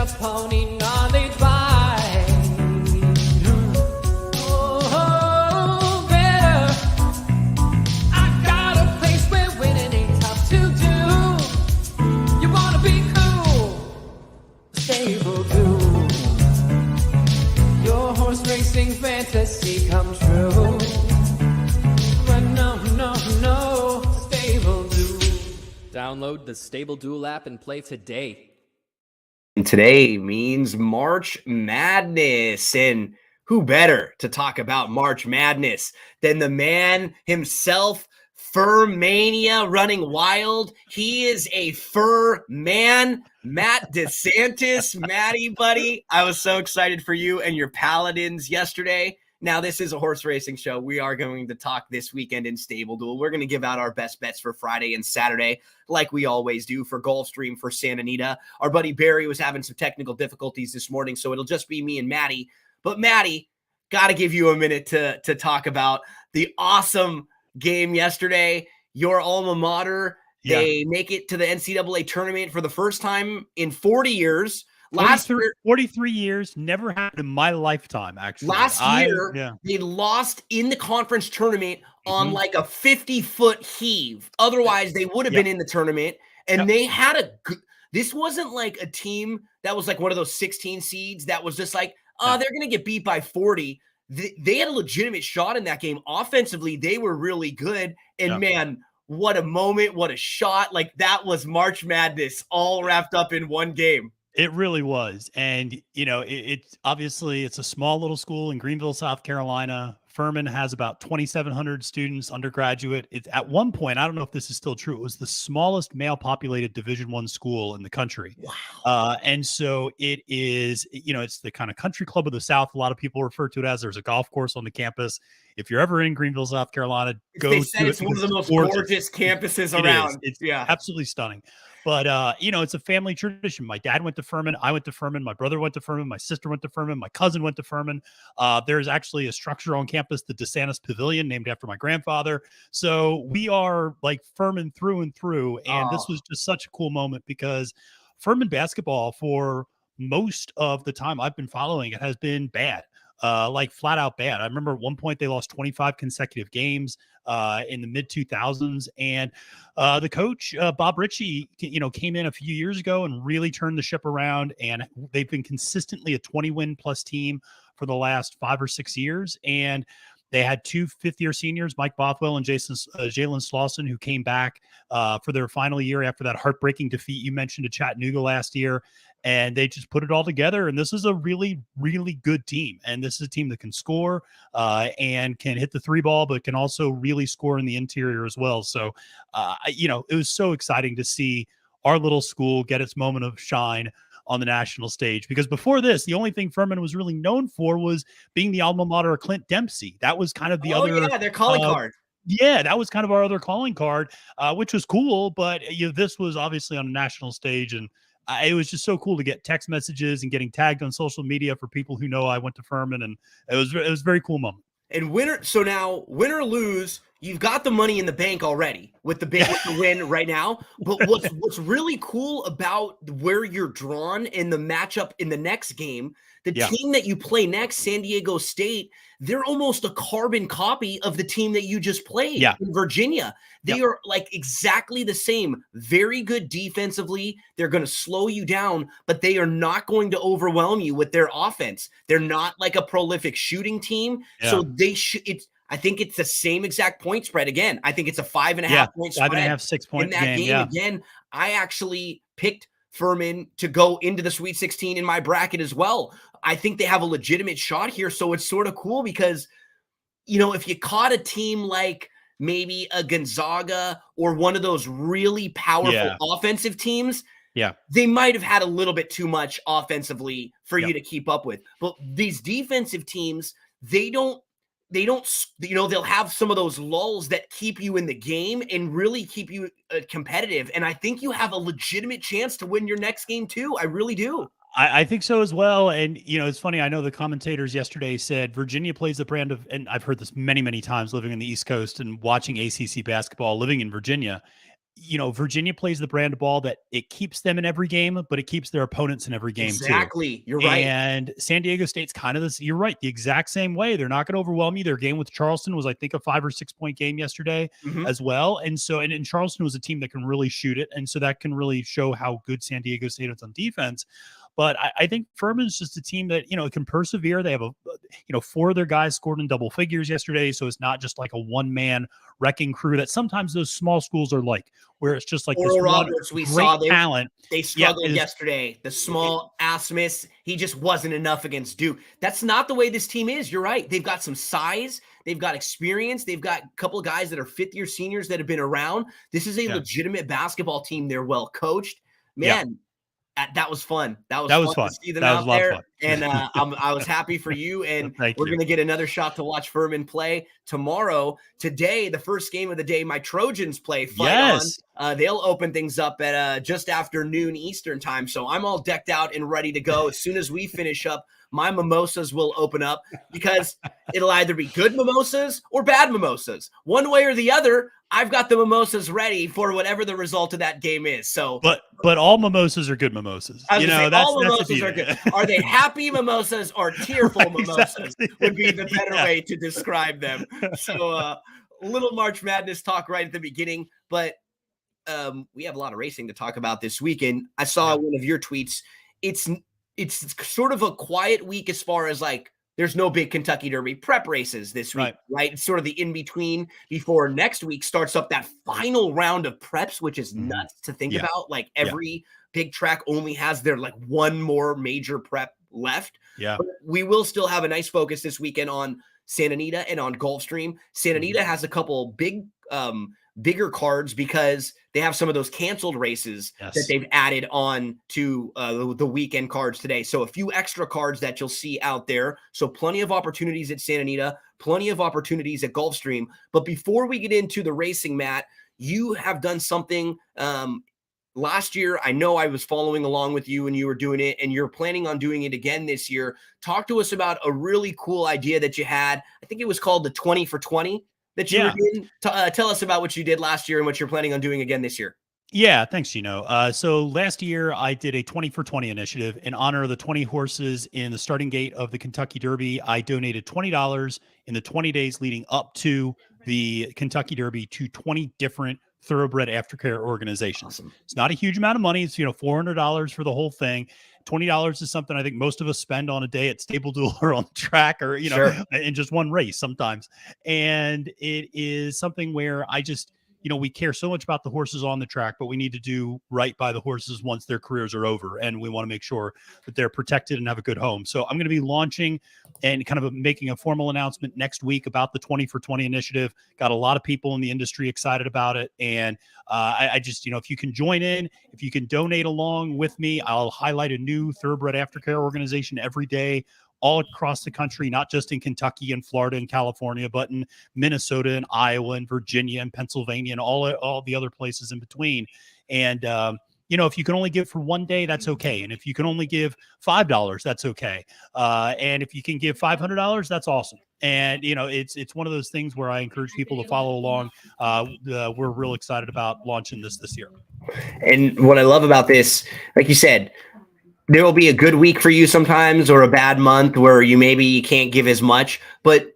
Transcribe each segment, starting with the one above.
a pony knowledge by. Oh, better. I got a place where winning ain't tough to do. You wanna be cool, stable too. Your horse racing fantasy come true. But no, stable do. Download the Stable Duel app and play today. And today means March Madness. And who better to talk about March Madness than the man himself, Fur Mania running wild. He is a fur man, Matt DeSantis. Matty, buddy, I was so excited for you and your Paladins yesterday. Now, this is a horse racing show. We are going to talk this weekend in Stable Duel. We're going to give out our best bets for Friday and Saturday, like we always do for Gulfstream, for Santa Anita. Our buddy Barry was having some technical difficulties this morning, so it'll just be me and Matty. But Matty, got to give you a minute to talk about the awesome game yesterday. Your alma mater, they make it to the NCAA tournament for the first time in 40 years. Last year, 43 years, never happened in my lifetime, actually. Last year, they lost in the conference tournament on like a 50-foot heave. Otherwise, they would have been in the tournament. And they had a good – this wasn't like a team that was like one of those 16 seeds that was just like, they're going to get beat by 40. They had a legitimate shot in that game. Offensively, they were really good. And, man, what a moment, what a shot. Like, that was March Madness all wrapped up in one game. It really was. And, you know, it's obviously it's a small little school in Greenville, South Carolina. Furman has about 2,700 students, undergraduate. It's at one point, I don't know if this is still true, it was the smallest male populated Division I school in the country. Wow. And so it is, you know, it's the kind of country club of the South. A lot of people refer to it as. There's a golf course on the campus. If you're ever in Greenville, South Carolina, go to it. It's one of the most gorgeous campuses around. It's absolutely stunning. But, you know, it's a family tradition. My dad went to Furman. I went to Furman. My brother went to Furman. My sister went to Furman. My cousin went to Furman. There's actually a structure on campus, the DeSantis Pavilion, named after my grandfather. So we are like Furman through and through. And this was just such a cool moment because Furman basketball, for most of the time I've been following, it has been bad. Like flat out bad. I remember at one point they lost 25 consecutive games in the mid 2000s. And the coach, Bob Ritchie, you know, came in a few years ago and really turned the ship around. And they've been consistently a 20-win plus team for the last 5 or 6 years. And they had 2 fifth-year seniors, Mike Bothwell and Jalen Slauson, who came back for their final year after that heartbreaking defeat you mentioned to Chattanooga last year. And they just put it all together. And this is a really, really good team. And this is a team that can score and can hit the three ball, but can also really score in the interior as well. So, you know, it was so exciting to see our little school get its moment of shine on the national stage, because before this, the only thing Furman was really known for was being the alma mater of Clint Dempsey. That was kind of the other, their calling card. Yeah, that was kind of our other calling card, which was cool. But you know, this was obviously on a national stage, and it was just so cool to get text messages and getting tagged on social media for people who know I went to Furman, and it was a very cool moment. And so now win or lose, you've got the money in the bank already with the win right now. But what's really cool about where you're drawn in the matchup in the next game, the team that you play next, San Diego State, they're almost a carbon copy of the team that you just played in Virginia. They are like exactly the same. Very good defensively. They're going to slow you down, but they are not going to overwhelm you with their offense. They're not like a prolific shooting team. So they should. I think it's the same exact point spread again. I think it's a 5.5 point spread. 5.5, 6 point in that game. Again, I actually picked Furman to go into the Sweet 16 in my bracket as well. I think they have a legitimate shot here. So it's sort of cool because, you know, if you caught a team like maybe a Gonzaga or one of those really powerful offensive teams, they might have had a little bit too much offensively for you to keep up with. But these defensive teams, they don't, you know, they'll have some of those lulls that keep you in the game and really keep you competitive. And I think you have a legitimate chance to win your next game too. I really do. I think so as well. And, you know, it's funny. I know the commentators yesterday said Virginia plays the brand of, and I've heard this many, many times living in the East Coast and watching ACC basketball, living in Virginia. Virginia plays the brand of ball that it keeps them in every game, but it keeps their opponents in every game too. Exactly. You're right. And San Diego State's kind of this. You're right. The exact same way. They're not going to overwhelm you. Their game with Charleston was, I think, a 5 or 6 point game yesterday as well. And so, and Charleston was a team that can really shoot it. And so that can really show how good San Diego State is on defense. But I think Furman's just a team that, can persevere. They have 4 of their guys scored in double figures yesterday. So it's not just like a one-man wrecking crew that sometimes those small schools are like, where it's just like Oral this Roberts, one we great saw talent. They struggled yesterday. The small ass miss, he just wasn't enough against Duke. That's not the way this team is. You're right. They've got some size. They've got experience. They've got a couple of guys that are fifth-year seniors that have been around. This is a legitimate basketball team. They're well coached. Man, that was fun. That was fun to see them out there. And I was happy for you. And we're going to get another shot to watch Furman play tomorrow. Today, the first game of the day, my Trojans play Fight On. They'll open things up at just after noon Eastern time. So I'm all decked out and ready to go. As soon as we finish up, my mimosas will open up, because it'll either be good mimosas or bad mimosas. One way or the other, I've got the mimosas ready for whatever the result of that game is. So, but all mimosas are good mimosas. All mimosas are good. Are they happy mimosas or tearful mimosas? Would be the better way to describe them. So, a little March Madness talk right at the beginning, but we have a lot of racing to talk about this weekend. I saw one of your tweets. It's sort of a quiet week as far as like there's no big Kentucky Derby prep races this week, right? It's sort of the in-between before next week starts up that final round of preps, which is nuts to think about. Like every big track only has their like one more major prep left. Yeah. But we will still have a nice focus this weekend on Santa Anita and on Gulfstream. Santa Anita has a couple bigger cards because they have some of those canceled races that they've added on to the weekend cards today. So a few extra cards that you'll see out there. So plenty of opportunities at Santa Anita, plenty of opportunities at Gulfstream. But before we get into the racing, Matt, you have done something last year. I know I was following along with you and you were doing it, and you're planning on doing it again this year. Talk to us about a really cool idea that you had. I think it was called the 20 for 20. That you were doing. Tell us about what you did last year and what you're planning on doing again this year. Yeah, thanks, Gino. So last year I did a 20 for 20 initiative in honor of the 20 horses in the starting gate of the Kentucky Derby. I donated $20 in the 20 days leading up to the Kentucky Derby to 20 different thoroughbred aftercare organizations. Awesome. It's not a huge amount of money. It's, $400 for the whole thing. $20 is something I think most of us spend on a day at Stable Duel or on the track or, in just one race sometimes. And it is something where I just, we care so much about the horses on the track, but we need to do right by the horses once their careers are over. And we want to make sure that they're protected and have a good home. So I'm going to be launching and kind of making a formal announcement next week about the 20 for 20 initiative. Got a lot of people in the industry excited about it. And I just, if you can join in, if you can donate along with me, I'll highlight a new thoroughbred aftercare organization every day, all across the country, not just in Kentucky and Florida and California, but in Minnesota and Iowa and Virginia and Pennsylvania and all the other places in between. And, if you can only give for one day, that's okay. And if you can only give $5, that's okay. And if you can give $500, that's awesome. And, it's one of those things where I encourage people to follow along. We're real excited about launching this year. And what I love about this, like you said, there will be a good week for you sometimes or a bad month where you can't give as much, but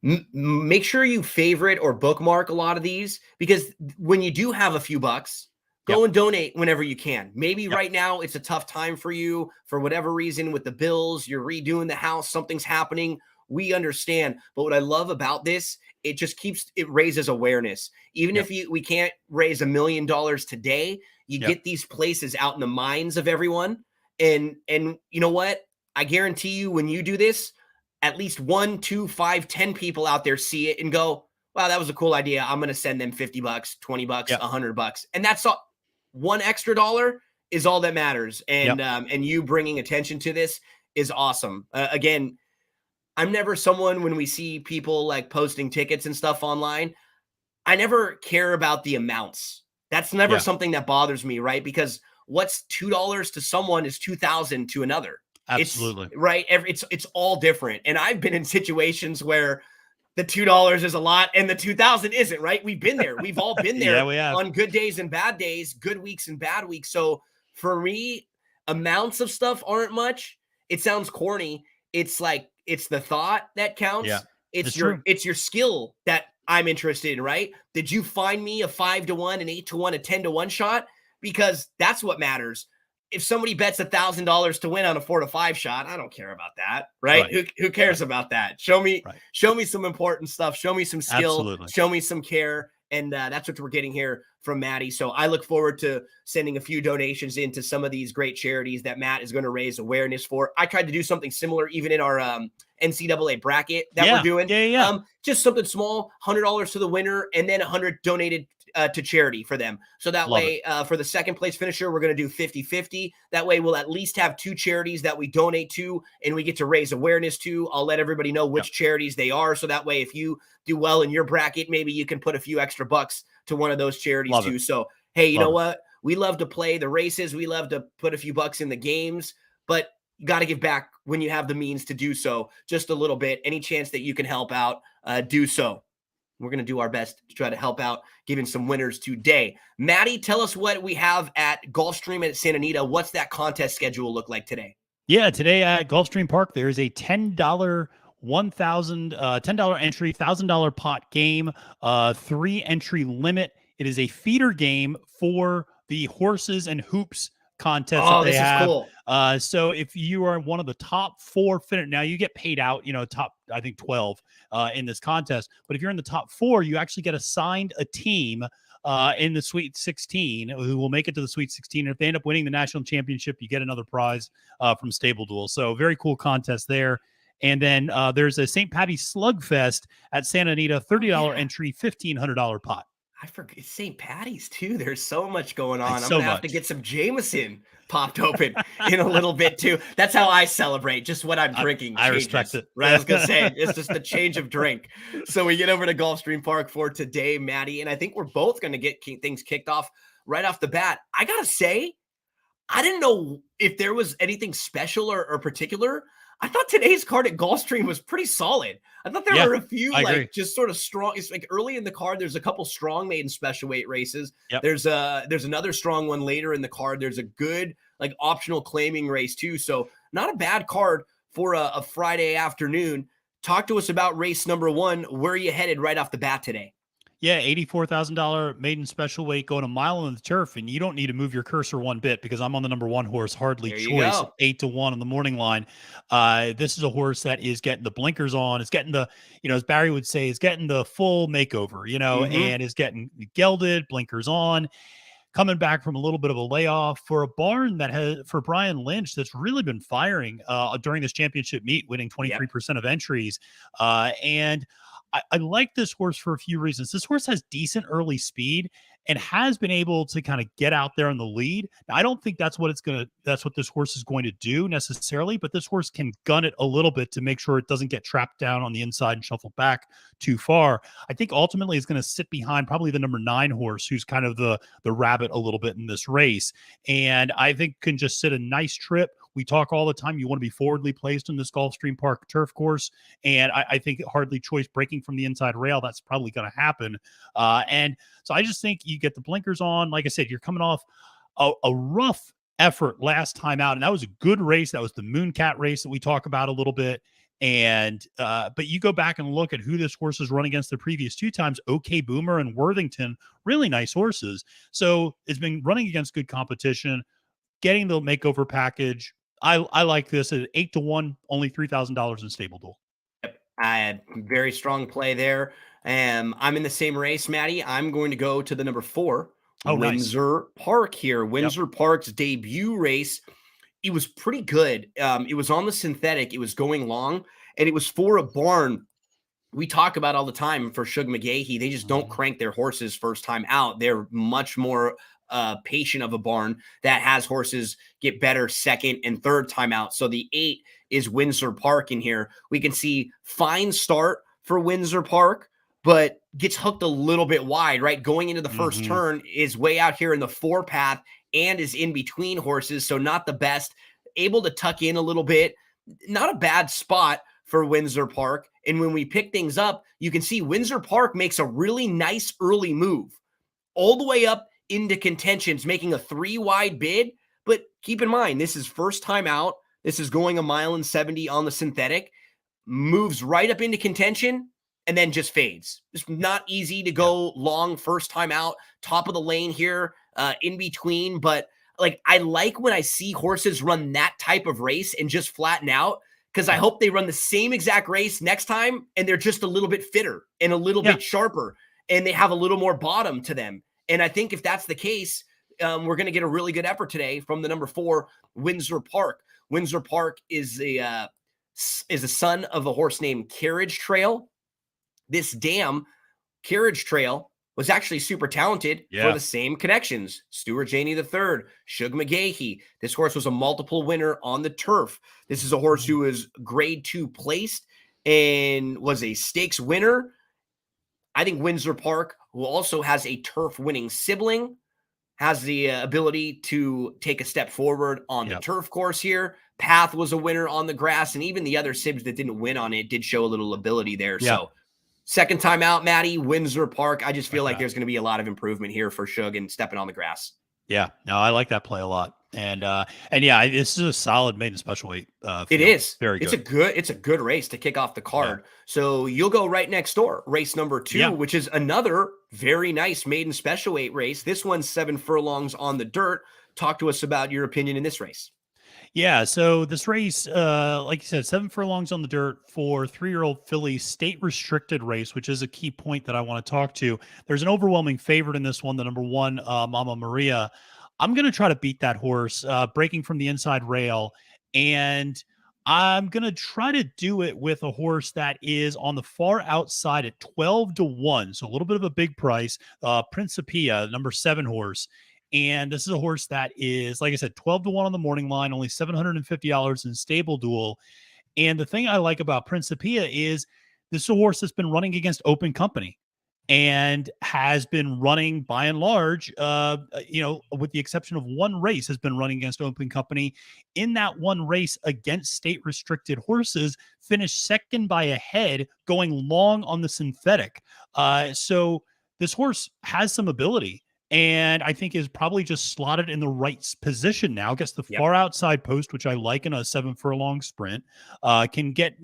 make sure you favorite or bookmark a lot of these, because when you do have a few bucks, go and donate whenever you can. Maybe right now it's a tough time for you for whatever reason with the bills, you're redoing the house, something's happening. We understand. But what I love about this, it just it raises awareness. Even if we can't raise $1 million today, you get these places out in the minds of everyone. And you know what? I guarantee you when you do this, at least 1, 2, 5, 10 people out there see it and go, wow, that was a cool idea. I'm going to send them $50, $20, $100. And that's all. One extra dollar is all that matters. And you bringing attention to this is awesome. Again, I'm never someone when we see people like posting tickets and stuff online, I never care about the amounts. That's never something that bothers me, right? Because what's $2 to someone is $2,000 to another. Absolutely. It's all different. And I've been in situations where the $2 is a lot and the 2,000 isn't, right? We've been there. We've all been there Yeah, we have. on good days and bad days, good weeks and bad weeks. So for me, amounts of stuff aren't much. It sounds corny. It's like, it's the thought that counts. Yeah, It's true. it's your skill that I'm interested in, right? Did you find me a 5-1, an 8-1, a 10-1 shot? Because that's what matters. If somebody bets $1,000 to win on a 4-5 shot, I don't care about that, right? Who cares about that? Show me some important stuff. Show me some skill. Absolutely. Show me some care. And that's what we're getting here from Maddie. So I look forward to sending a few donations into some of these great charities that Matt is going to raise awareness for. I tried to do something similar even in our NCAA bracket that we're doing. Just something small, $100 to the winner, and then $100 donated to charity for them. So that way, for the second place finisher, we're going to do 50-50. That way we'll at least have 2 charities that we donate to and we get to raise awareness to. I'll let everybody know which charities they are. So that way, if you do well in your bracket, maybe you can put a few extra bucks to one of those charities too. So, hey, you know what? We love to play the races. We love to put a few bucks in the games, but you got to give back when you have the means to do so, just a little bit. Any chance that you can help out, do so. We're going to do our best to try to help out, giving some winners today. Maddie, tell us what we have at Gulfstream at Santa Anita. What's that contest schedule look like today? Yeah, today at Gulfstream Park, there's a $10 $10 entry, $1,000 pot game, 3 entry limit. It is a feeder game for the horses and hoops contest that they have. Cool. So if you are one of the top 4 finished, now you get paid out, top, I think 12 in this contest. But if you're in the top 4, you actually get assigned a team in the Sweet 16 who will make it to the Sweet 16. And if they end up winning the national championship, you get another prize from Stable Duel. So very cool contest there. And then there's a St. Patty's Slugfest at Santa Anita, $30 entry, $1,500 pot. I forget it's St. Patty's too. There's so much going on. I'm so gonna have to get some Jameson popped open in a little bit too. That's how I celebrate. Just what I'm drinking. I respect it. Right, I was gonna say it's just a change of drink. So we get over to Gulfstream Park for today, Maddie, and I think we're both gonna get things kicked off right off the bat. I gotta say, I didn't know if there was anything special or particular. I thought today's card at Gulfstream was pretty solid. I thought there were a few just sort of strong. It's like early in the card, there's a couple strong maiden special weight races. There's another strong one later in the card. There's a good like optional claiming race too. So not a bad card for a Friday afternoon. Talk to us about race number 1. Where are you headed right off the bat today? Yeah, $84,000 maiden special weight going a mile on the turf, and you don't need to move your cursor one bit because I'm on the number 1 horse, Hardly Choice, 8-1 on the morning line. This is a horse that is getting the blinkers on. It's getting the, as Barry would say, is getting the full makeover, and is getting gelded, blinkers on, coming back from a little bit of a layoff for a barn that has, for Brian Lynch, that's really been firing during this championship meet, winning 23% of entries. And I like this horse for a few reasons. This horse has decent early speed and has been able to kind of get out there in the lead. Now, I don't think that's what this horse is going to do necessarily, but this horse can gun it a little bit to make sure it doesn't get trapped down on the inside and shuffle back too far. I think ultimately it's going to sit behind probably the number 9 horse, who's kind of the rabbit a little bit in this race. And I think can just sit a nice trip. We talk all the time. You want to be forwardly placed in this Gulfstream Park turf course. And I think Hardly Choice breaking from the inside rail, that's probably going to happen. And so I just think you get the blinkers on. Like I said, you're coming off a rough effort last time out. And that was a good race. That was the Mooncat race that we talk about a little bit. And but you go back and look at who this horse has run against the previous 2 times, OK Boomer and Worthington, really nice horses. So it's been running against good competition, getting the makeover package. I like this at 8-1, only $3,000 in Stable Duel. Yep, I had very strong play there. I'm in the same race, Maddie. I'm going to go to the number 4, Windsor Park here. Windsor Park's debut race. It was pretty good. It was on the synthetic. It was going long, and it was for a barn we talk about all the time for Shug McGahee. They just don't crank their horses first time out. They're much more patient of a barn that has horses get better second and third time out. So the 8 is Windsor Park in here. We can see fine start for Windsor Park, but gets hooked a little bit wide, right? Going into the first turn is way out here in the 4 path and is in between horses. So not the best, able to tuck in a little bit. Not a bad spot for Windsor Park. And when we pick things up, you can see Windsor Park makes a really nice early move all the way up into contentions, making a 3-wide bid. But keep in mind, this is first time out. This is going 1.70 miles on the synthetic, moves right up into contention, and then just fades. It's not easy to go long first time out, top of the lane here, in between. But like, I like when I see horses run that type of race and just flatten out, because I hope they run the same exact race next time and they're just a little bit fitter and a little bit sharper and they have a little more bottom to them. And I think if that's the case, we're going to get a really good effort today from the number 4, Windsor Park. Windsor Park is a son of a horse named Carriage Trail. This dam, Carriage Trail, was actually super talented for the same connections. Stuart Janey III, Shug McGahee. This horse was a multiple winner on the turf. This is a horse who was grade 2 placed and was a stakes winner. I think Windsor Park, who also has a turf winning sibling, has the ability to take a step forward on the turf course here. Path was a winner on the grass, and even the other sibs that didn't win on it did show a little ability there. So second time out, Maddie, Windsor Park. I just feel like there's going to be a lot of improvement here for Shug and stepping on the grass. Yeah, no, I like that play a lot. And yeah, this is a solid maiden special weight. It is very good. It's a good race to kick off the card. Yeah. So you'll go right next door, race number 2, which is another very nice maiden special weight race. This one's 7 furlongs on the dirt. Talk to us about your opinion in this race. Yeah, so this race, like you said, 7 furlongs on the dirt for 3-year-old filly, state restricted race, which is a key point that I want to talk to. There's an overwhelming favorite in this one, the number 1, Mama Maria. I'm going to try to beat that horse, breaking from the inside rail, and I'm going to try to do it with a horse that is on the far outside at 12-1, so a little bit of a big price, Principia, number 7 horse. And this is a horse that is, like I said, 12-1 on the morning line, only $750 in stable duel. And the thing I like about Principia is this is a horse that's been running against open company and has been running by and large, with the exception of one race, has been running against open company. In that one race against state restricted horses, finished second by a head, going long on the synthetic. So this horse has some ability, and I think is probably just slotted in the right position now. Gets the far outside post, which I like in a 7 furlong sprint. Can get,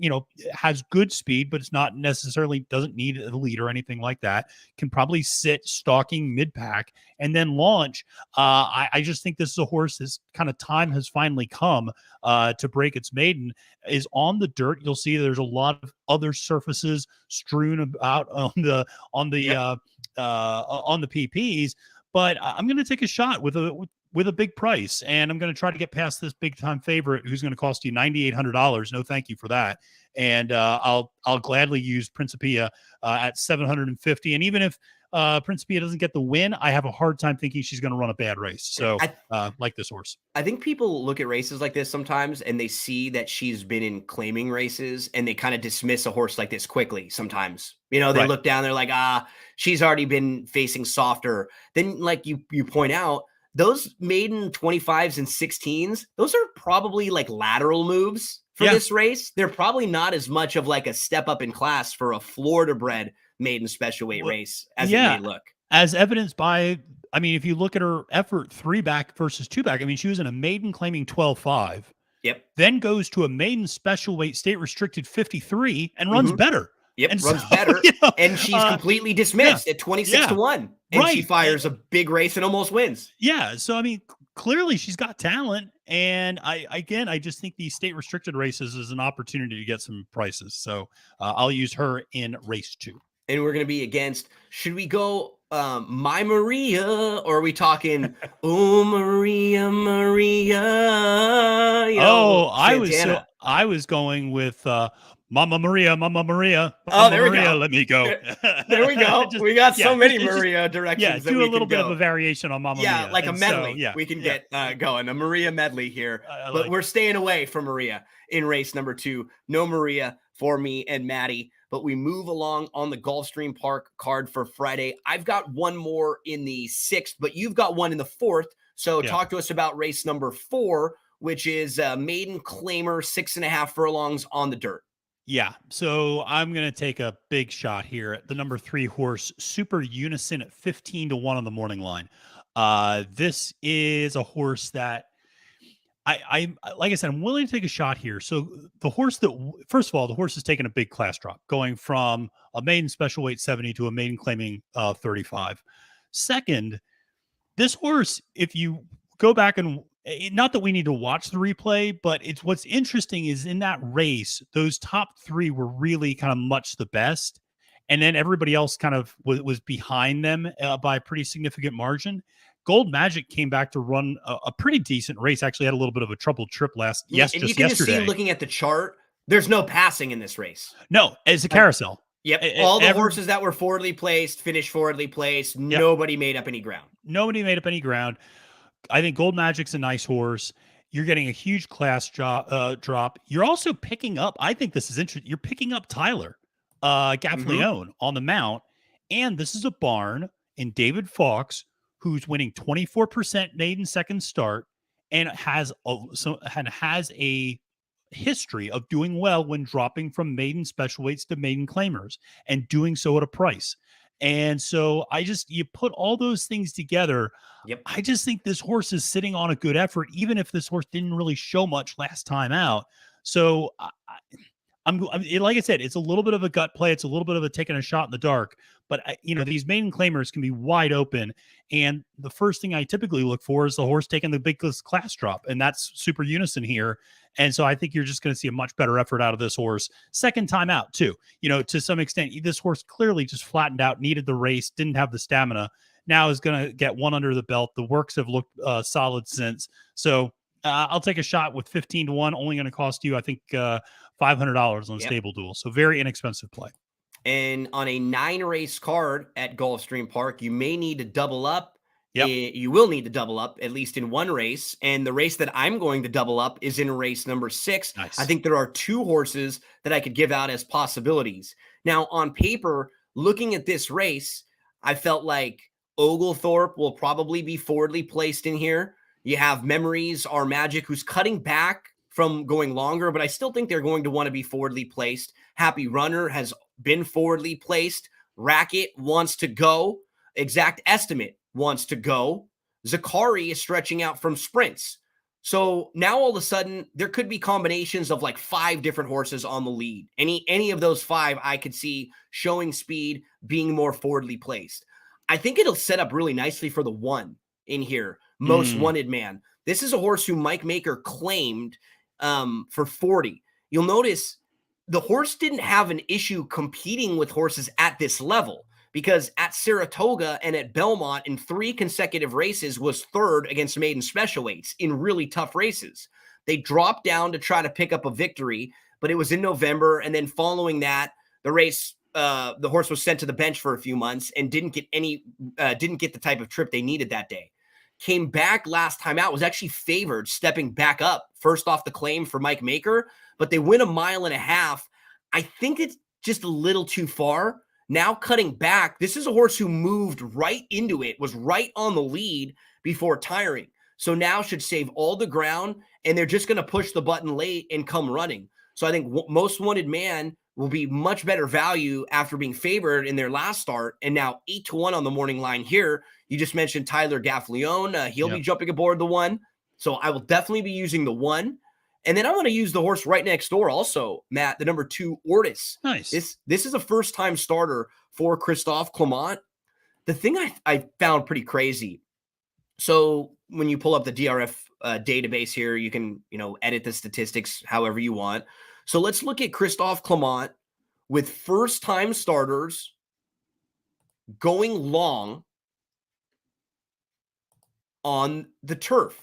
has good speed, but it's not necessarily, doesn't need a lead or anything like that. Can probably sit stalking mid-pack and then launch. I just think this is a horse, this kind of time has finally come to break its maiden. Is on the dirt. You'll see there's a lot of other surfaces strewn about on the PPs. But I'm going to take a shot with a big price, and I'm going to try to get past this big time favorite who's going to cost you $9,800. No, thank you for that. And I'll gladly use Principia at $750. And even if Principia doesn't get the win, I have a hard time thinking she's going to run a bad race. So like this horse. I think people look at races like this sometimes and they see that she's been in claiming races and they kind of dismiss a horse like this quickly. Sometimes, they look down, they're like, she's already been facing softer. Then like you point out, those maiden 25s and 16s, those are probably like lateral moves for this race. They're probably not as much of like a step up in class for a Florida bred maiden special weight race as it may look. As evidenced by, if you look at her effort 3-back versus 2-back, she was in a maiden claiming 12.5. Yep. Then goes to a maiden special weight state restricted 53 and runs better. Yep, and runs better. And she's completely dismissed at 26-1. And she fires a big race and almost wins. Yeah. So, clearly she's got talent. And I just think these state restricted races is an opportunity to get some prices. So I'll use her in race 2. And we're going to be against, should we go My Maria, or are we talking, oh, Maria, Maria? I was going with Mama Maria, Mama Maria. Mama there we Maria, go. Let me go. There we go. We got so many Maria directions. Do a little bit of a variation on Mama Maria. Yeah, like a medley. We can get going. A Maria medley here. But we're staying away from Maria in race number 2. No Maria for me and Maddie. But we move along on the Gulfstream Park card for Friday. I've got one more in the 6th, but you've got one in the 4th. So talk to us about race number 4, which is maiden claimer 6.5 furlongs on the dirt. Yeah. So I'm going to take a big shot here at the number 3 horse, Super Unison at 15-1 on the morning line. This is a horse that like I said, I'm willing to take a shot here. So the horse first of all, the horse is taking a big class drop, going from a maiden special weight 70 to a maiden claiming 35. Second, this horse, if you go back and not that we need to watch the replay, but it's what's interesting is in that race, those top 3 were really kind of much the best. And then everybody else kind of was behind them by a pretty significant margin. Gold Magic came back to run a pretty decent race. Actually, had a little bit of a troubled trip And you can yesterday. just see, looking at the chart, there's no passing in this race. No, it's a carousel. Yep. All the horses that were forwardly placed finished forwardly placed. Yep. Nobody made up any ground. Nobody made up any ground. I think Gold Magic's a nice horse. You're getting a huge class drop. You're also picking up, I think this is interesting. You're picking up Tyler Gaffleone on the mount. And this is a barn in David Fox, who's winning 24% maiden second start and has a history of doing well when dropping from maiden special weights to maiden claimers and doing so at a price. And so you put all those things together. Yep. I just think this horse is sitting on a good effort, even if this horse didn't really show much last time out. So I'm like I said, it's a little bit of a gut play. It's a little bit of a taking a shot in the dark, but these maiden claimers can be wide open. And the first thing I typically look for is the horse taking the big class drop. And that's Super Unison here. And so I think you're just going to see a much better effort out of this horse. Second time out too, to some extent, this horse clearly just flattened out, needed the race, didn't have the stamina. Now is going to get one under the belt. The works have looked solid since. So I'll take a shot with 15-1, only going to cost you, I think, $500 on Stable Duel. So very inexpensive play. And on a 9-race card at Gulfstream Park, you may need to double up. Yep. You will need to double up, at least in one race. And the race that I'm going to double up is in race number 6. Nice. I think there are 2 horses that I could give out as possibilities. Now, on paper, looking at this race, I felt like Oglethorpe will probably be forwardly placed in here. You have Memories Are Magic, who's cutting back from going longer, but I still think they're going to want to be forwardly placed. Happy Runner has been forwardly placed. Racket wants to go. Exact Estimate wants to go. Zakari is stretching out from sprints. So now all of a sudden, there could be combinations of like 5 different horses on the lead. Any of those 5 I could see showing speed, being more forwardly placed. I think it'll set up really nicely for the 1 in here. Most Wanted Man. This is a horse who Mike Maker claimed for 40. You'll notice the horse didn't have an issue competing with horses at this level, because at Saratoga and at Belmont in 3 consecutive races was 3rd against maiden special weights in really tough races. They dropped down to try to pick up a victory, but it was in November. And then following that, the race, the horse was sent to the bench for a few months and didn't get the type of trip they needed that day. Came back last time out, was actually favored, stepping back up first off the claim for Mike Maker, but they win 1.5 miles. I think it's just a little too far. Now cutting back, this is a horse who moved right into it, was right on the lead before tiring. So now should save all the ground, and they're just going to push the button late and come running. So I think Most Wanted Man will be much better value after being favored in their last start, and now 8-1 on the morning line here. You just mentioned Tyler Gaffleone. He'll be jumping aboard the 1. So I will definitely be using the 1. And then I'm going to use the horse right next door also, Matt, the number 2, Ortis. Nice. This is a first-time starter for Christophe Clement. The thing I found pretty crazy, so when you pull up the DRF database here, you can edit the statistics however you want. So let's look at Christophe Clement with first-time starters going long on the turf.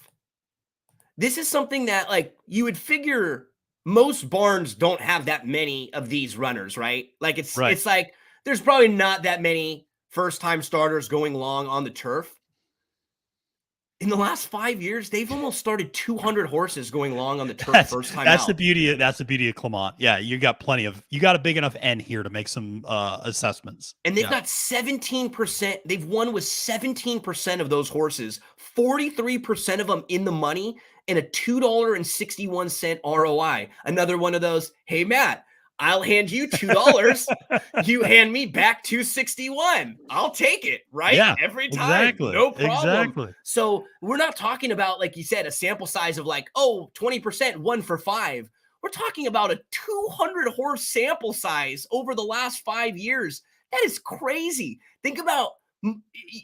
This is something that, like, you would figure most barns don't have that many of these runners, right? Like, it's like there's probably not that many first-time starters going long on the turf. In the last 5 years, they've almost started 200 horses going long on the turf first time out. That's the beauty of Clement. Yeah, you got a big enough N here to make some assessments. And they've got 17%. They've won with 17% of those horses, 43% of them in the money, and a $2.61 ROI. Another one of those, hey, Matt, I'll hand you $2. You hand me back $2.61. I'll take it, right? Yeah, Every time. exactly. No problem. Exactly. So we're not talking about, like you said, a sample size of like, 20%, 1 for 5. We're talking about a 200 horse sample size over the last 5 years. That is crazy. Think about,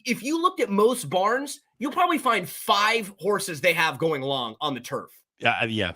if you looked at most barns, you'll probably find 5 horses they have going long on the turf. Yeah. Yeah.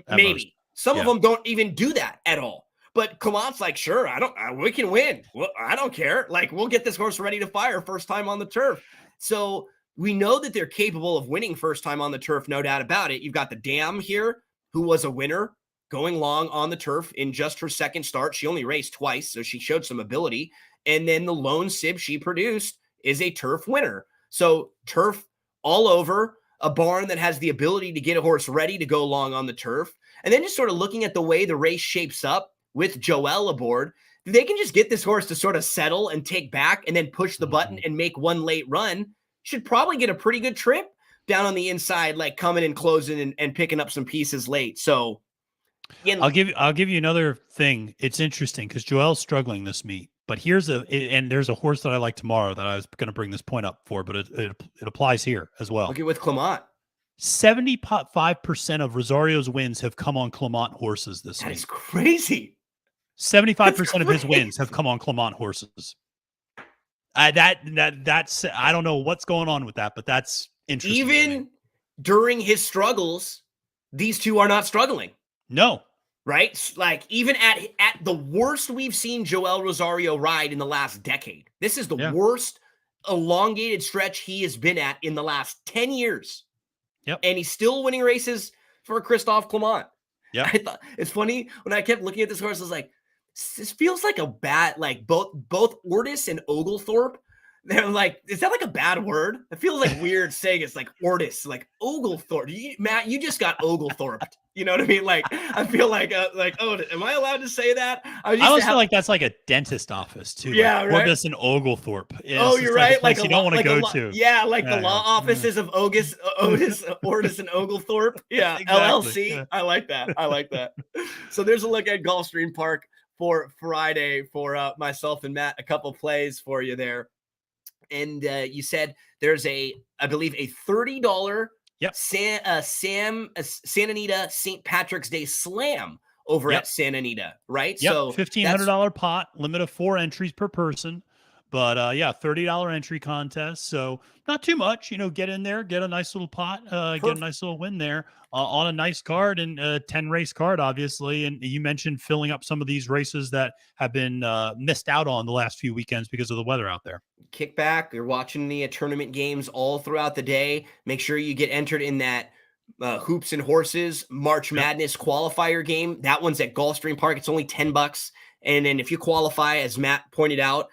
At Maybe. most. Some of Yeah. them don't even do that at all. But Clement's like, sure, we can win. Well, I don't care. Like, we'll get this horse ready to fire first time on the turf. So we know that they're capable of winning first time on the turf, no doubt about it. You've got the Dam here, who was a winner going long on the turf in just her second start. She only raced twice, so she showed some ability. And then the lone sib she produced is a turf winner. So turf all over, a barn that has the ability to get a horse ready to go long on the turf. And then just sort of looking at the way the race shapes up with Joelle aboard, they can just get this horse to sort of settle and take back and then push the button and make one late run. Should probably get a pretty good trip down on the inside, like coming and closing and picking up some pieces late. So again, I'll give you another thing. It's interesting because Joelle's struggling this meet, but there's a horse that I like tomorrow that I was going to bring this point up for, but it applies here as well. look at with Clement. 75% of Rosario's wins have come on Clement horses this That week. is crazy. 75% of his wins have come on Clement horses. That's I don't know what's going on with that, but that's interesting. Even during his struggles, these two are not struggling. No. Right? Like even at the worst we've seen Joel Rosario ride in the last decade. This is the worst elongated stretch he has been at in the last 10 years. Yep. And he's still winning races for Christophe Clement. Yeah. I thought it's funny when I kept looking at this horse, I was like, this feels like a bad, like both Ortis and Oglethorpe. They're like, is that like a bad word? It feels like weird saying it's like Ortis, like Oglethorpe. Matt, you just got Oglethorpe. You know what I mean? Like, I feel like, oh, am I allowed to say that? I always feel like that's like a dentist office too. Yeah, like right. Ortis and Oglethorpe. Oh, you're right. Like you don't want to go to. Yeah, like the law offices of Ortis and Oglethorpe. Yeah, exactly. LLC. Yeah. I like that. So there's a look at Gulfstream Park for Friday for myself and Matt. A couple plays for you there. And you said there's I believe a $30 Santa Anita St. Patrick's Day Slam over at Santa Anita, right? Yep. So $1,500 pot, limit of 4 entries per person. But $30 entry contest. So not too much, get in there, get a nice little pot, get a nice little win there on a nice card and a 10 race card, obviously. And you mentioned filling up some of these races that have been missed out on the last few weekends because of the weather out there. Kick back. You're watching the tournament games all throughout the day. Make sure you get entered in that Hoops and Horses March Madness qualifier game. That one's at Gulfstream Park. It's only $10. And then if you qualify, as Matt pointed out,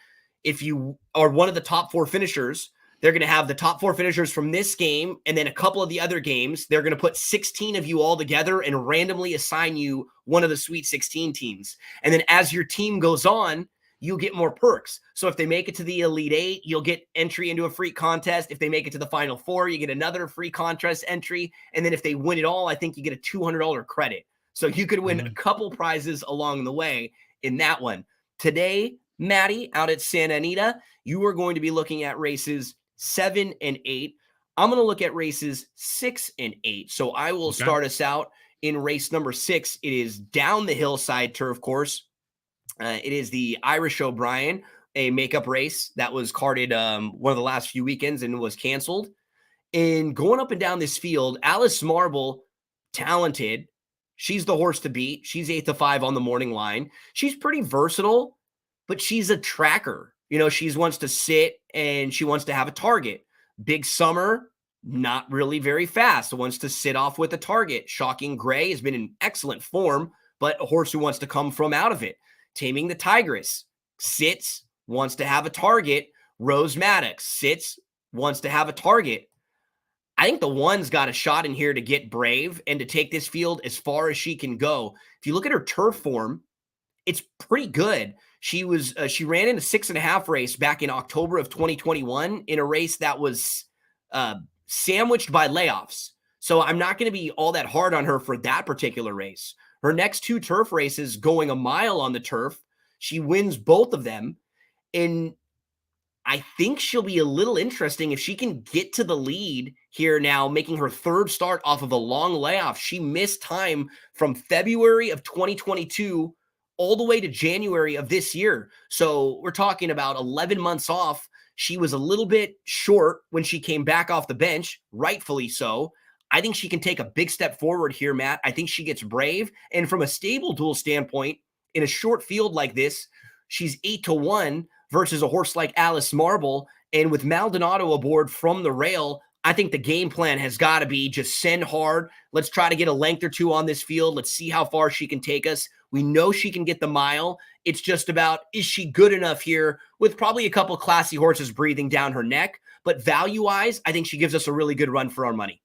if you are one of the top 4 finishers, they're going to have the top 4 finishers from this game and then a couple of the other games. They're going to put 16 of you all together and randomly assign you one of the Sweet 16 teams. And then as your team goes on, you'll get more perks. So if they make it to the Elite 8, you'll get entry into a free contest. If they make it to the Final 4, you get another free contest entry. And then if they win it all, I think you get a $200 credit. So you could win a couple prizes along the way in that one. Today, Maddie, out at Santa Anita, you are going to be looking at races 7 and 8. I'm going to look at races 6 and 8. So I will start us out in race number 6. It is down the hillside turf course. It is the Irish O'Brien, a makeup race that was carded one of the last few weekends and was canceled. And going up and down this field, Alice Marble, talented. She's the horse to beat. She's 8-5 on the morning line. She's pretty versatile, but she's a tracker. She wants to sit and she wants to have a target. Big Summer, not really very fast. Wants to sit off with a target. Shocking Gray has been in excellent form, but a horse who wants to come from out of it. Taming the Tigress, sits, wants to have a target. Rose Maddox, sits, wants to have a target. I think the one's got a shot in here to get brave and to take this field as far as she can go. If you look at her turf form, it's pretty good. She ran in a 6.5 race back in October of 2021 in a race that was sandwiched by layoffs. So I'm not going to be all that hard on her for that particular race. Her next 2 turf races going a mile on the turf, she wins both of them. And I think she'll be a little interesting if she can get to the lead here now, making her 3rd start off of a long layoff. She missed time from February of 2022 all the way to January of this year. So we're talking about 11 months off. She was a little bit short when she came back off the bench, rightfully so. I think she can take a big step forward here, Matt. I think she gets brave. And from a stable duel standpoint, in a short field like this, she's 8-1 versus a horse like Alice Marble. And with Maldonado aboard from the rail, I think the game plan has got to be just send hard. Let's try to get a length or 2 on this field. Let's see how far she can take us. We know she can get the mile. It's just about, is she good enough here with probably a couple classy horses breathing down her neck? But value-wise, I think she gives us a really good run for our money.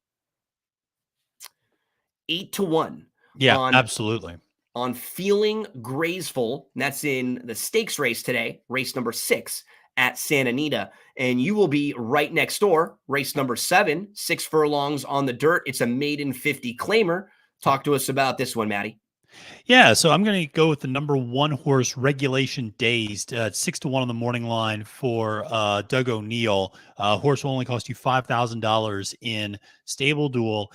8-1. Yeah, absolutely. On Feeling Graceful, and that's in the stakes race today, race number 6 at Santa Anita. And you will be right next door, race number 7, 6 furlongs on the dirt. It's a maiden 50 claimer. Talk to us about this one, Matty. Yeah, so I'm going to go with the number 1 horse, Regulation Dazed, 6-1 on the morning line for Doug O'Neill. Horse will only cost you $5,000 in stable duel.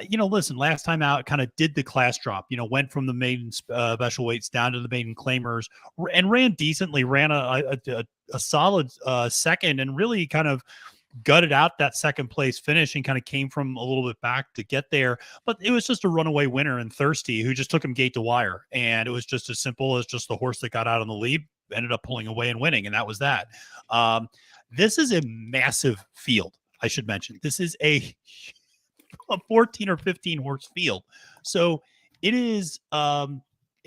Listen, last time out, kind of did the class drop. Went from the maiden special weights down to the maiden claimers, and ran decently. Ran a solid second, and really kind of gutted out that second place finish and kind of came from a little bit back to get there. But it was just a runaway winner in Thirsty, who just took him gate to wire. And it was just as simple as just the horse that got out on the lead ended up pulling away and winning. And that was that. This is a massive field, I should mention. This is a 14 or 15 horse field. So it is,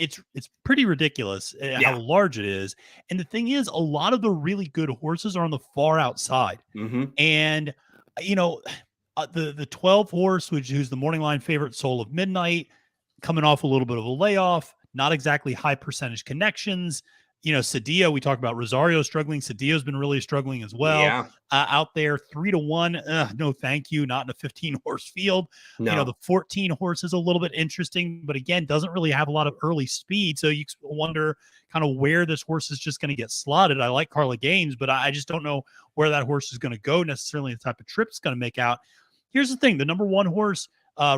it's pretty ridiculous how large it is. And the thing is, a lot of the really good horses are on the far outside. Mm-hmm. And, the 12 horse, who's the morning line favorite, Soul of Midnight, coming off a little bit of a layoff, not exactly high percentage connections. Cedillo, we talked about Rosario struggling. Cedillo's been really struggling as well. Out there, 3-1. No, thank you. Not in a 15 horse field. No. The 14 horse is a little bit interesting, but again, doesn't really have a lot of early speed. So you wonder kind of where this horse is just going to get slotted. I like Carla Gaines, but I just don't know where that horse is going to go necessarily, the type of trip it's going to make out. Here's the thing. The number 1 horse,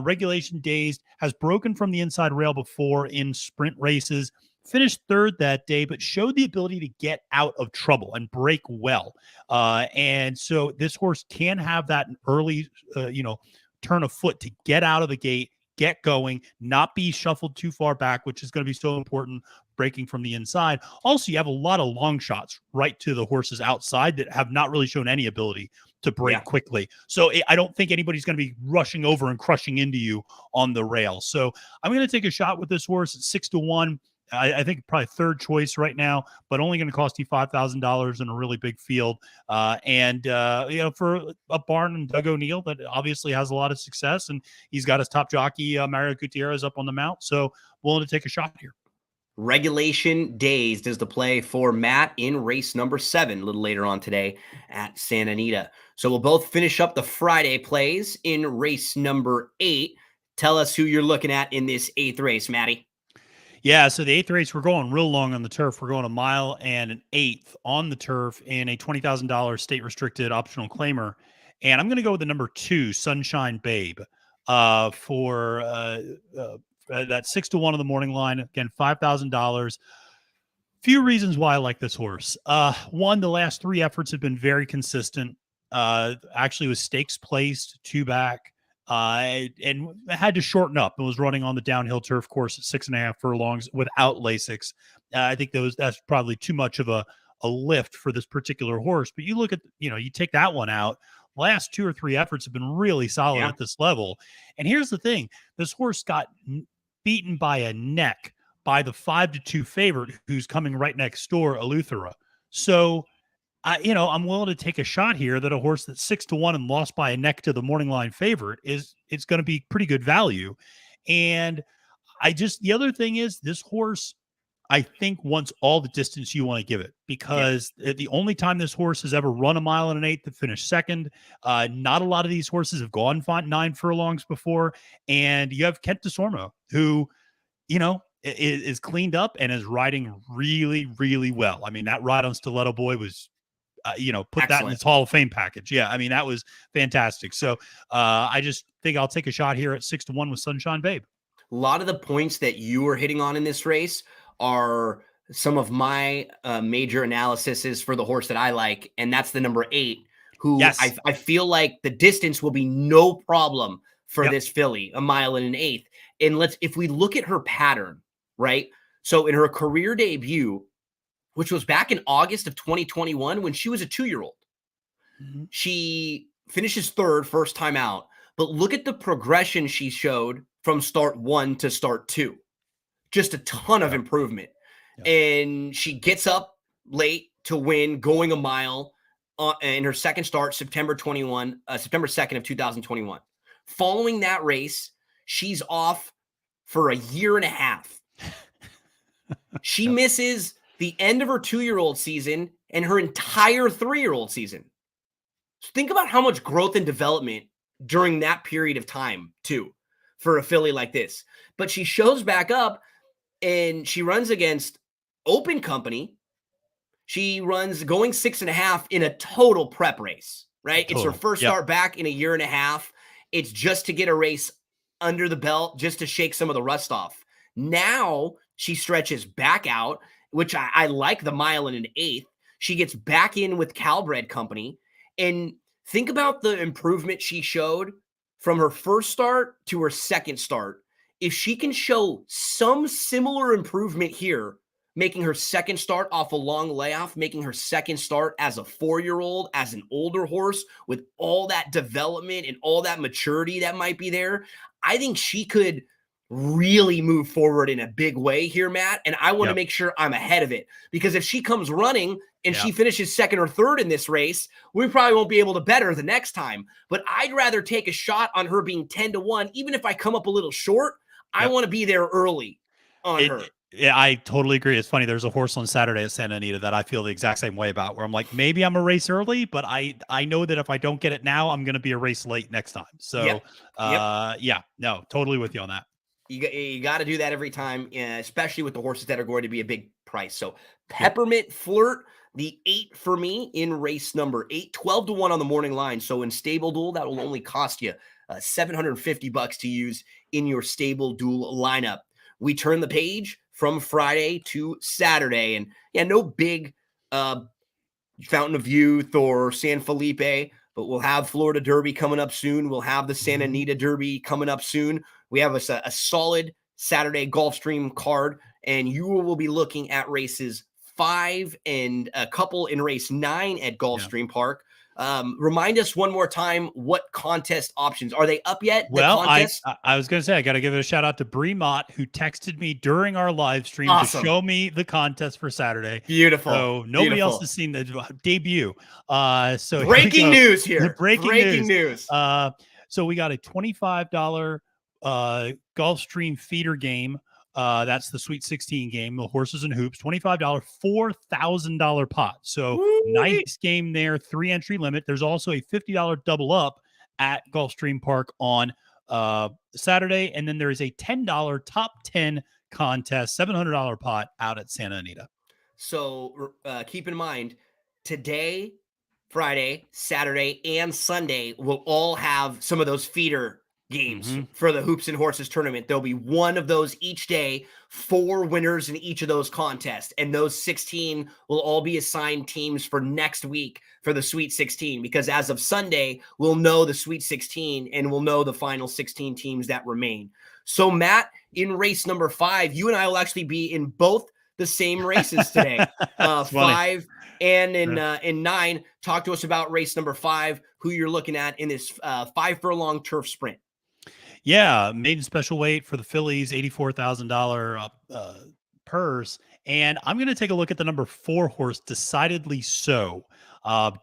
Regulation Dazed, has broken from the inside rail before in sprint races. Finished 3rd that day, but showed the ability to get out of trouble and break well. And so this horse can have that early, turn of foot to get out of the gate, get going, not be shuffled too far back, which is going to be so important, breaking from the inside. Also, you have a lot of long shots right to the horses outside that have not really shown any ability to break quickly. So I don't think anybody's going to be rushing over and crushing into you on the rail. So I'm going to take a shot with this horse at 6-1. I think probably 3rd choice right now, but only going to cost you $5,000 in a really big field. For a barn and Doug O'Neill that obviously has a lot of success, and he's got his top jockey, Mario Gutierrez, up on the mount. So willing to take a shot here. Regulation Dazed is the play for Matt in race number 7, a little later on today at Santa Anita. So we'll both finish up the Friday plays in race number 8. Tell us who you're looking at in this 8th race, Matty. Yeah, so the 8th race, we're going real long on the turf. We're going 1 mile and an 1/8 on the turf in a $20,000 state restricted optional claimer. And I'm going to go with the number 2, Sunshine Babe, for that 6-1 on the morning line. Again, $5,000. Few reasons why I like this horse. One, the last 3 efforts have been very consistent. Actually was stakes placed, 2 back. And had to shorten up and was running on the downhill turf course at 6.5 furlongs without Lasix. I think that's probably too much of a lift for this particular horse. But you look at, you take that one out. Last 2 or 3 efforts have been really solid at this level. And here's the thing. This horse got beaten by a neck by the 5-2 favorite who's coming right next door, Eleuthera. So, I'm willing to take a shot here that a horse that's 6-1 and lost by a neck to the morning line favorite it's going to be pretty good value. And the other thing is this horse, I think, wants all the distance you want to give it, because the only time this horse has ever run 1 mile and an 1/8 to finish second, not a lot of these horses have gone 9 furlongs before. And you have Kent DeSormo, who, is cleaned up and is riding really, really well. I mean, that ride on Stiletto Boy was, put that in Excellent. its Hall of Fame package. Yeah, I mean, that was fantastic. So I just think I'll take a shot here at 6-1 with Sunshine Babe. A lot of the points that you were hitting on in this race are some of my major analyses for the horse that I like, and that's the number 8, who Yes. I feel like the distance will be no problem for Yep. this filly, a mile and an eighth. And if we look at her pattern, right? So in her career debut, which was back in August of 2021 when she was a 2-year-old, Mhm. she finishes third first time out. But look at the progression she showed from start 1 to start 2. Just a ton of Yep. improvement. Yep. And she gets up late to win going a mile in her second start, September 2nd of 2021. Following that race, she's off for a year and a half. She Yep. misses the end of her 2-year-old season and her entire 3-year-old season. So think about how much growth and development during that period of time, too, for a filly like this. But she shows back up and she runs against Open Company. She runs going 6.5 in a total prep race, right? It's her Total. first Yep. start back in a year and a half. It's just to get a race under the belt, just to shake some of the rust off. Now she stretches back out, which I like the mile and an eighth. She gets back in with Calbred Company. And think about the improvement she showed from her first start to her second start. If she can show some similar improvement here, making her second start off a long layoff, making her second start as a 4-year-old, as an older horse with all that development and all that maturity that might be there, I think she could really move forward in a big way here, Matt. And I want to Yep. make sure I'm ahead of it, because if she comes running and Yep. she finishes second or third in this race, we probably won't be able to bet her the next time. But I'd rather take a shot on her being 10-1, even if I come up a little short. I Yep. want to be there early on her. Yeah, I totally agree. It's funny. There's a horse on Saturday at Santa Anita that I feel the exact same way about, where I'm like, maybe I'm a race early, but I know that if I don't get it now, I'm going to be a race late next time. So, Yep. yeah, no, totally with you on that. You got to do that every time, especially with the horses that are going to be a big price. So Peppermint Flirt, the 8 for me in race number 8, 12-1 on the morning line. So in Stable Duel, that will only cost you $750 to use in your Stable Duel lineup. We turn the page from Friday to Saturday, and yeah, no big Fountain of Youth or San Felipe, but we'll have Florida Derby coming up soon. We'll have the Santa Anita Derby coming up soon. We have a solid Saturday Gulfstream card, and you will be looking at races 5 and a couple in race 9 at Gulfstream Park. Remind us one more time, what contest options are they up yet? Well, the contest? I was going to say, I got to give it a shout out to Bree Mott, who texted me during our live stream Awesome. to show me the contest for Saturday. Beautiful. So nobody else has seen the debut. So breaking news here. Breaking news. So we got a $25 Gulfstream feeder game. That's the Sweet 16 game, the horses and hoops, $25, $4,000 pot. So Woo-wee. nice game there, 3 entry limit. There's also a $50 double up at Gulfstream Park on Saturday. And then there is a $10 top 10 contest, $700 pot out at Santa Anita. So keep in mind, today, Friday, Saturday, and Sunday will all have some of those feeder games for the Hoops and Horses tournament. There'll be one of those each day, 4 winners in each of those contests. And those 16 will all be assigned teams for next week for the Sweet 16, because as of Sunday, we'll know the Sweet 16 and we'll know the final 16 teams that remain. So Matt, in race number 5, you and I will actually be in both the same races today, 5 and in 9. Talk to us about race number 5, who you're looking at in this 5 furlong turf sprint. Yeah, maiden special weight for the fillies, $84,000 purse. And I'm going to take a look at the number 4 horse, Decidedly So.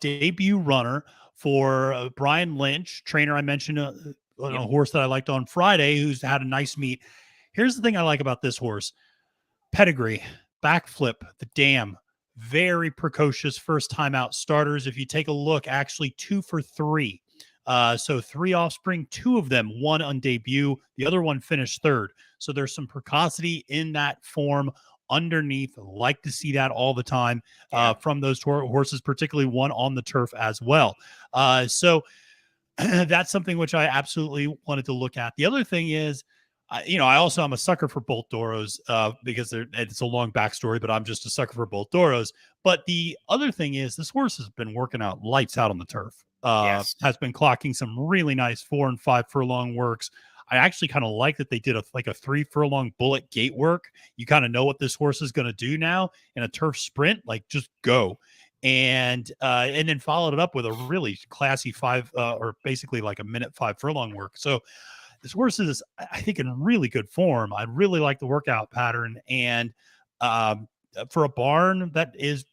Debut runner for Brian Lynch, trainer I mentioned, a horse that I liked on Friday, who's had a nice meet. Here's the thing I like about this horse. Pedigree, backflip, the dam, very precocious first time out starters. If you take a look, actually 2 for 3 So 3 offspring, 2 of them won on debut. The other one finished third. So there's some precocity in that form underneath. Like to see that all the time from those horses, particularly one on the turf as well. So that's something which I absolutely wanted to look at. The other thing is, I also am a sucker for Bolt Doros because it's a long backstory, but I'm just a sucker for Bolt Doros. But the other thing is, this horse has been working out lights out on the turf. Yes. Has been clocking some really nice 4 and 5 furlong works. I actually kind of like that they did a 3 furlong bullet gate work. You kind of know what this horse is going to do now in a turf sprint, like just go. And then followed it up with a really classy 5 or basically like a minute 5 furlong work. So this horse is, I think, in really good form. I really like the workout pattern, and for a barn that is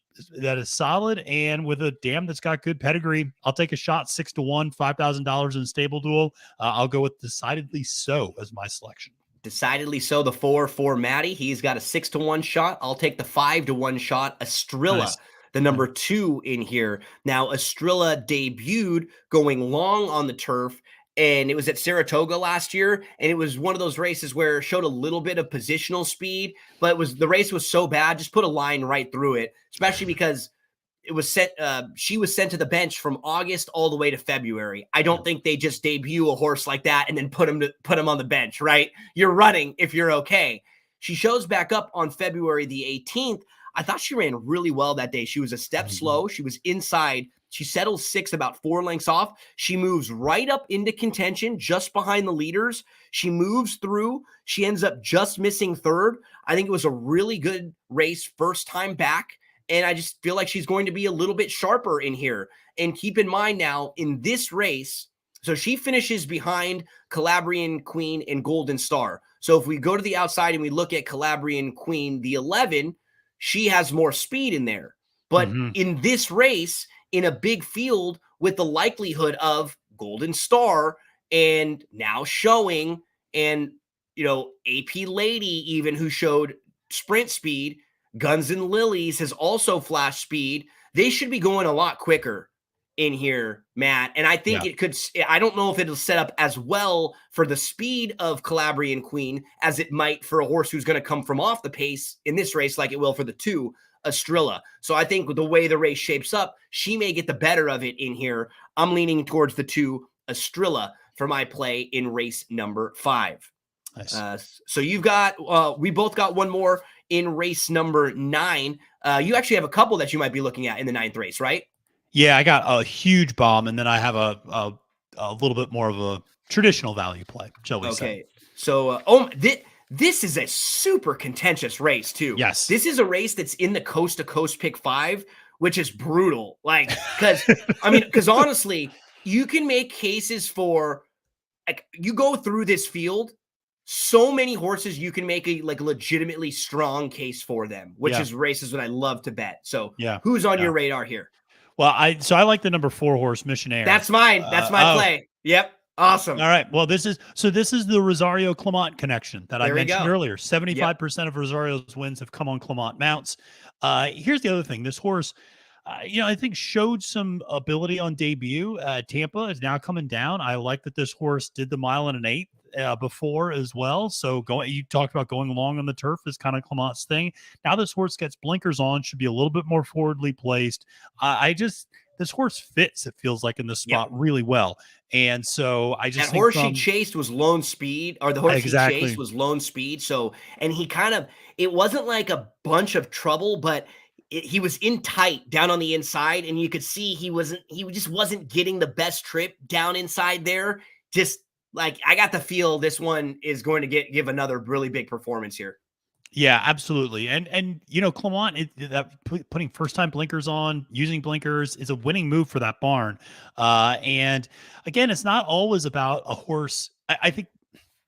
solid and with a dam that's got good pedigree, I'll take a shot. 6-1, $5,000 in stable duel. I'll go with Decidedly So as my selection. Decidedly So, the 4 for Maddie. He's got a 6-1 shot. I'll take the 5-1 shot. Estrella, Nice. the number 2 in here. Now, Estrella debuted going long on the turf, and it was at Saratoga last year, and it was one of those races where it showed a little bit of positional speed, but the race was so bad, just put a line right through it, especially because it was sent. She was sent to the bench from August all the way to February. I don't think they just debut a horse like that and then put him on the bench, right? You're running if you're okay. She shows back up on February the 18th. I thought she ran really well that day. She was a step slow. She was inside. She settles 6, about 4 lengths off. She moves right up into contention, just behind the leaders. She moves through. She ends up just missing third. I think it was a really good race first time back. And I just feel like she's going to be a little bit sharper in here. And keep in mind now, in this race, so she finishes behind Calabrian Queen and Golden Star. So if we go to the outside and we look at Calabrian Queen, the 11, she has more speed in there. But in this race, in a big field with the likelihood of Golden Star and now showing, and, AP Lady even, who showed sprint speed, Guns and Lilies has also flashed speed. They should be going a lot quicker in here, Matt. And I think it could, I don't know if it'll set up as well for the speed of Calabrian Queen as it might for a horse who's going to come from off the pace in this race, like it will for the 2, Estrella. So I think with the way the race shapes up, she may get the better of it in here. I'm leaning towards the 2, Estrella, for my play in race number 5. Nice. So you've got, we both got one more in race number 9. You actually have a couple that you might be looking at in the 9th race, right? Yeah, I got a huge bomb, and then I have a little bit more of a traditional value play, shall we say. Okay. So, this is a super contentious race too. Yes. This is a race that's in the coast to coast pick 5, which is brutal. Like, because honestly, you can make cases for, like, you go through this field, so many horses you can make a legitimately strong case for them, which is races that I love to bet. So who's on your radar here? Well, I like the number 4 horse, Missionaire. That's mine. That's my play. Yep. Awesome. All right. Well, this is the Rosario Clement connection that I mentioned earlier. 75% of Rosario's wins have come on Clement mounts. Here's the other thing. This horse, I think showed some ability on debut. Tampa is now coming down. I like that this horse did the 1.8 miles before as well. So you talked about going long on the turf is kind of Clement's thing. Now this horse gets blinkers on, should be a little bit more forwardly placed. This horse fits, it feels like, in this spot really well. And so I just think horse she chased was Lone Speed, or the horse he chased was Lone Speed. So, and he it wasn't like a bunch of trouble, but he was in tight down on the inside, and you could see he just wasn't getting the best trip down inside there. Just like, I got the feel this one is going to give another really big performance here. Yeah, absolutely. And Clement, putting first-time blinkers on, using blinkers is a winning move for that barn. And again, it's not always about a horse. I think,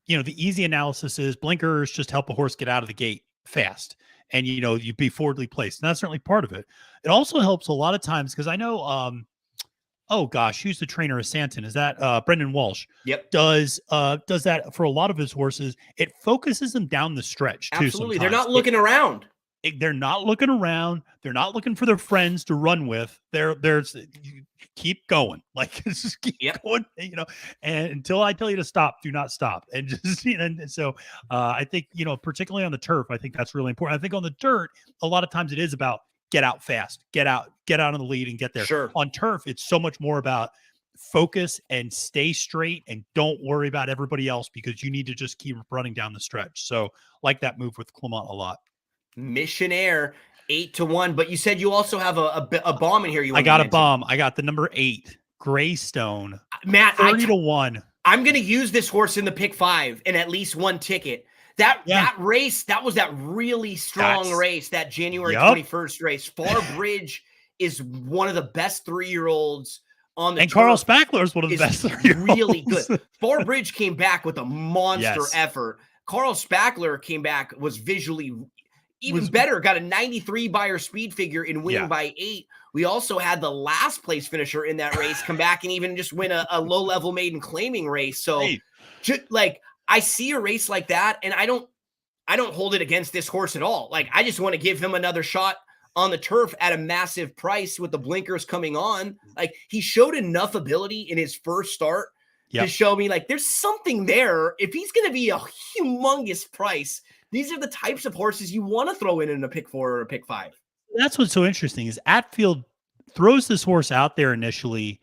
the easy analysis is blinkers just help a horse get out of the gate fast. And, you'd be forwardly placed. And that's certainly part of it. It also helps a lot of times because I know, who's the trainer of Santon? Is that Brendan Walsh? Yep. Does that for a lot of his horses. It focuses them down the stretch too. Absolutely. They're not looking around. they're not looking around. They're not looking for their friends to run with. There's you keep going, like just keep Yep. going, and until I tell you to stop, do not stop. And just, and so I think, particularly on the turf, I think that's really important. I think on the dirt, a lot of times it is about get out fast, get out in the lead and get there. Sure. On turf, it's so much more about focus and stay straight and don't worry about everybody else because you need to just keep running down the stretch. So like that move with Clement a lot. Missionaire 8-1, but you said you also have a bomb in here. I got a bomb. I got the number 8 Greystone. Matt, 30-1. I'm going to use this horse in the pick 5 and at least one ticket. That race, that was that really strong race, that January 21st race. Far Bridge is one of the best 3-year-olds on the and Carl Spackler is one of the best 3-year-olds. Really good. Far Bridge came back with a monster effort. Carl Spackler came back, was visually even better, got a 93 Beyer speed figure in winning by 8. We also had the last place finisher in that race come back and even just win a low-level maiden claiming race. So just like I see a race like that, and I don't hold it against this horse at all. Like I just want to give him another shot on the turf at a massive price with the blinkers coming on. Like he showed enough ability in his first start to show me like there's something there. If he's going to be a humongous price, these are the types of horses you want to throw in a pick 4 or a pick 5. That's what's so interesting is Atfield throws this horse out there initially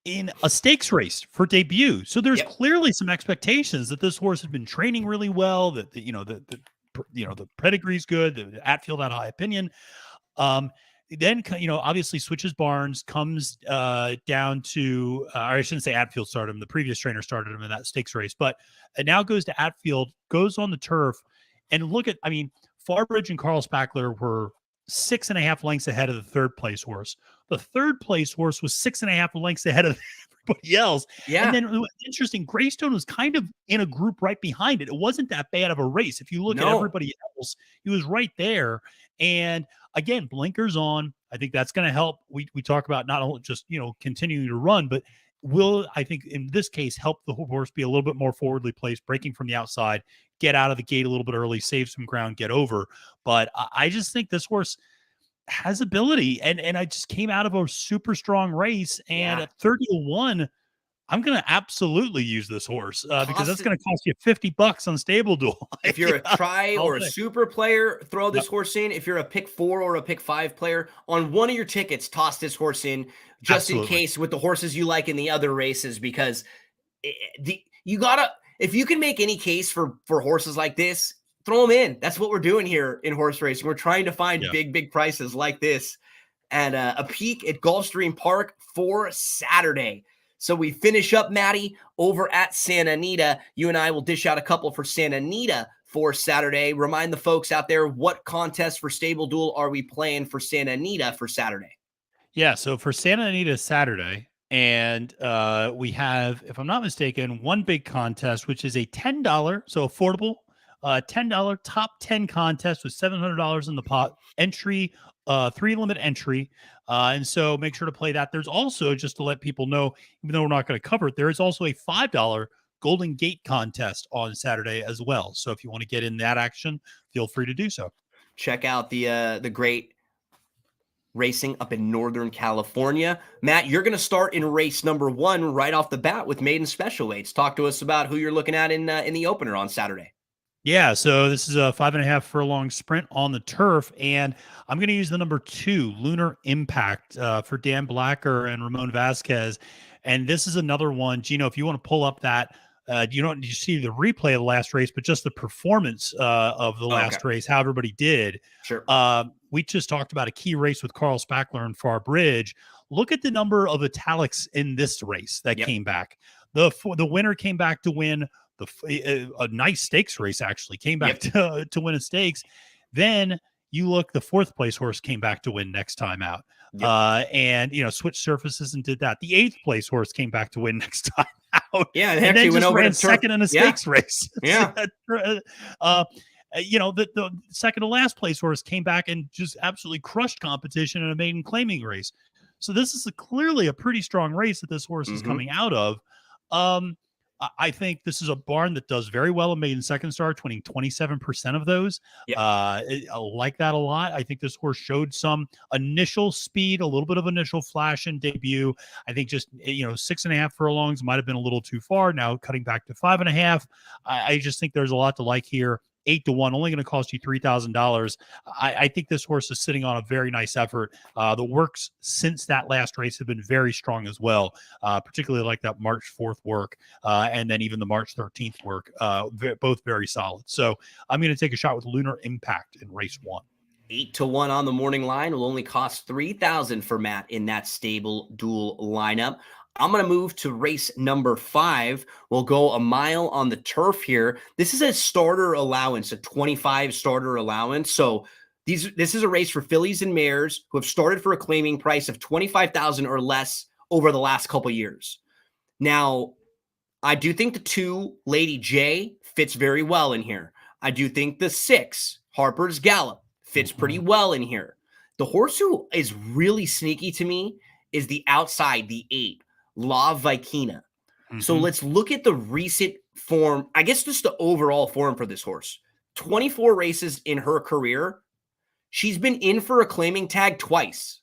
in a stakes race for debut. So there's clearly some expectations that this horse has been training really well, that the pedigree's good, the Atfield had a high opinion. Then, obviously switches barns, comes down to, or I shouldn't say Atfield started him. The previous trainer started him in that stakes race, but it now goes to Atfield, goes on the turf. And look at, Farbridge and Carl Spackler were 6.5 lengths ahead of the third place horse. The third place horse was 6.5 lengths ahead of everybody else. Yeah. And then interesting, Greystone was kind of in a group right behind it. It wasn't that bad of a race. If you look at everybody else, he was right there. And again, blinkers on. I think that's going to help. We talk about not only just, continuing to run, but will, I think in this case, help the horse be a little bit more forwardly placed, breaking from the outside, get out of the gate a little bit early, save some ground, get over. But I just think this horse has ability. And I just came out of a super strong race. And at 30-1, I'm going to absolutely use this horse because that's going to cost you $50 on Stable Duel. If you're a try or a super player, throw this horse in. If you're a pick 4 or a pick 5 player, on one of your tickets, toss this horse in just in case with the horses you like in the other races, because you gotta, if you can make any case for horses like this, throw them in. That's what we're doing here in horse racing. We're trying to find big prices like this at a peak at Gulfstream Park for Saturday. So we finish up, Maddie, over at Santa Anita. You and I will dish out a couple for Santa Anita for Saturday. Remind the folks out there, what contest for Stable Duel are we playing for Santa Anita for Saturday? Yeah, so for Santa Anita Saturday, and we have, if I'm not mistaken, one big contest, which is a $10, so affordable, $10 top 10 contest with $700 in the pot. Entry, 3-limit entry. And so make sure to play that. There's also, just to let people know, even though we're not going to cover it, there is also a $5 Golden Gate contest on Saturday as well. So if you want to get in that action, feel free to do so. Check out the great racing up in Northern California. Matt, you're going to start in race number 1 right off the bat with maiden special weights. Talk to us about who you're looking at in the opener on Saturday. Yeah, so this is a 5.5 furlong sprint on the turf, and I'm going to use the number 2, Lunar Impact, for Dan Blacker and Ramon Vasquez. And this is another one, Gino, if you want to pull up that, you see the replay of the last race, but just the performance of the last race, how everybody did. Sure. We just talked about a key race with Carl Spackler and Far Bridge. Look at the number of italics in this race that came back. The winner came back to win a nice stakes race, actually came back to win a stakes. Then you look, the 4th place horse came back to win next time out. And switched surfaces and did that. The 8th place horse came back to win next time out. Yeah, and actually then just ran to second in a stakes race. Yeah. The second to last place horse came back and just absolutely crushed competition in a maiden claiming race. So this is clearly a pretty strong race that this horse is coming out of. I think this is a barn that does very well in maiden second start, winning 27% of those. Yeah. I like that a lot. I think this horse showed some initial speed, a little bit of initial flash in debut. I think just, 6.5 furlongs might have been a little too far. Now cutting back to 5.5. I just think there's a lot to like here. 8-1, only going to cost you $3,000. I think this horse is sitting on a very nice effort. The works since that last race have been very strong as well, particularly like that March 4th work, and then even the March 13th work, both very solid. So I'm going to take a shot with Lunar Impact in race 1. 8-1 on the morning line will only cost $3,000 for Matt in that stable dual lineup. I'm going to move to race number 5. We'll go a mile on the turf here. This is a starter allowance, a 25 starter allowance. So this is a race for fillies and mares who have started for a claiming price of $25,000 or less over the last couple years. Now, I do think the 2, Lady J, fits very well in here. I do think the 6, Harper's Gallop, fits pretty well in here. The horse who is really sneaky to me is the outside, the 8, La Vikina. So let's look at the recent form, I guess just the overall form for this horse. 24 races in her career. She's been in for a claiming tag twice,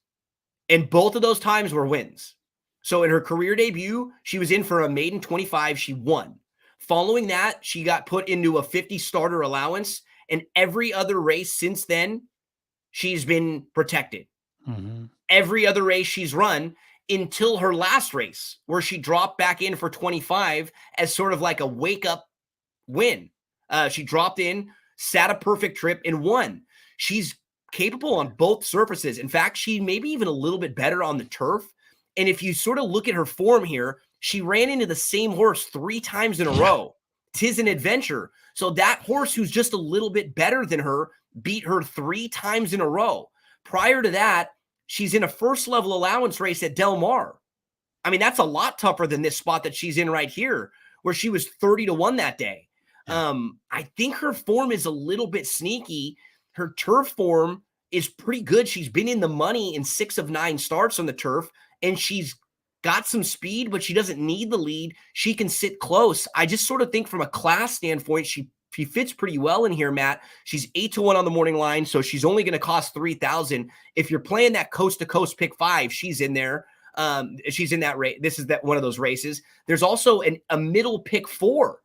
and both of those times were wins. So in her career debut, she was in for a maiden 25. She won. Following that, she got put into a 50 starter allowance, and every other race since then, she's been protected. Every other race she's run until her last race, where she dropped back in for 25 as sort of like a wake-up win. She dropped in, sat a perfect trip, and won. She's capable on both surfaces. In fact, she may be even a little bit better on the turf. And if you sort of look at her form here, she ran into the same horse 3 times in a row. 'Tis an Adventure. So that horse who's just a little bit better than her beat her 3 times in a row. Prior to that, she's in a first level allowance race at Del Mar. I mean, that's a lot tougher than this spot that she's in right here, where she was 30-1 that day. I think her form is a little bit sneaky. Her turf form is pretty good. She's been in the money in 6 of 9 starts on the turf, and she's got some speed, but she doesn't need the lead. She can sit close. I just sort of think from a class standpoint, she fits pretty well in here, Matt. She's 8-1 on the morning line, so she's only going to cost $3,000. If you're playing that coast to coast pick 5, she's in there. She's in that race. This is that one of those races. There's also a middle pick 4